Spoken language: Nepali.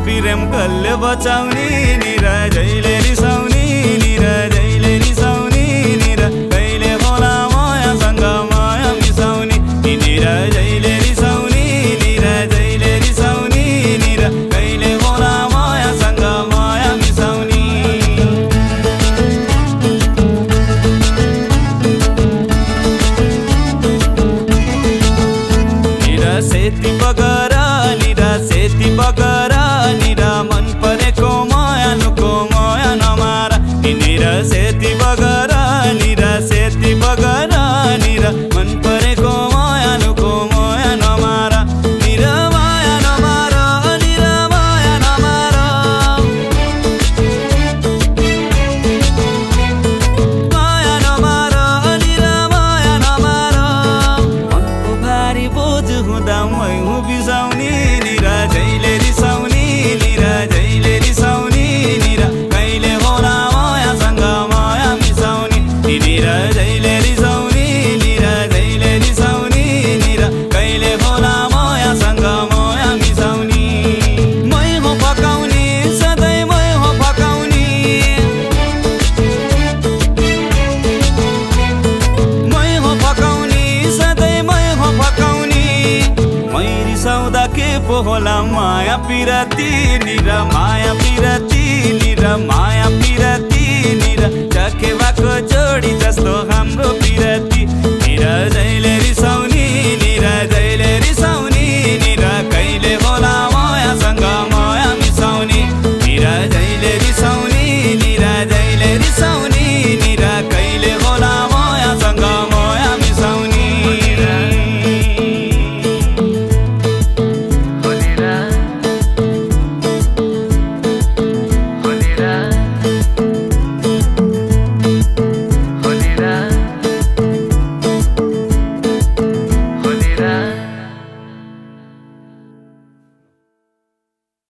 प्रेम कसले बचाउने निरा जहिले रिसाउने निरा जहिले रिसाउने निरा कहिले होला मायासँग माया मिसाउने निरा जहिले रिसाउने निरा जहिले रिसाउने निरा कहिले होला मायासँग माया मिसाउने निरा सेती बगरा निरा सेती बगरा निरा मन परेको माया नमारा निरा सेती बगरा निरा सेती बगरा निरा मन परेको माया नमारा निरा माया नमारा निरा माया नमारा माया नमारा निरा माया नमारा मनको भारी बोझ हुँदा मै हुँ बिसाउने निरा जहिले रिसाउने निरा जहिले रिसाउने निरा कहिले होला मायासँग माया मिसाउने निरा जहिले रिसाउने निरा जहिले रिसाउने निरा कहिले होला मायासँग माया मिसाउने मै हो फकाउने सधैँ मै हो फकाउने मै हो फकाउने सधैँ मै हो फकाउने मै रिसाउँदा के पो होला माया पिराती निरा माया पिराती निरा माया पिराती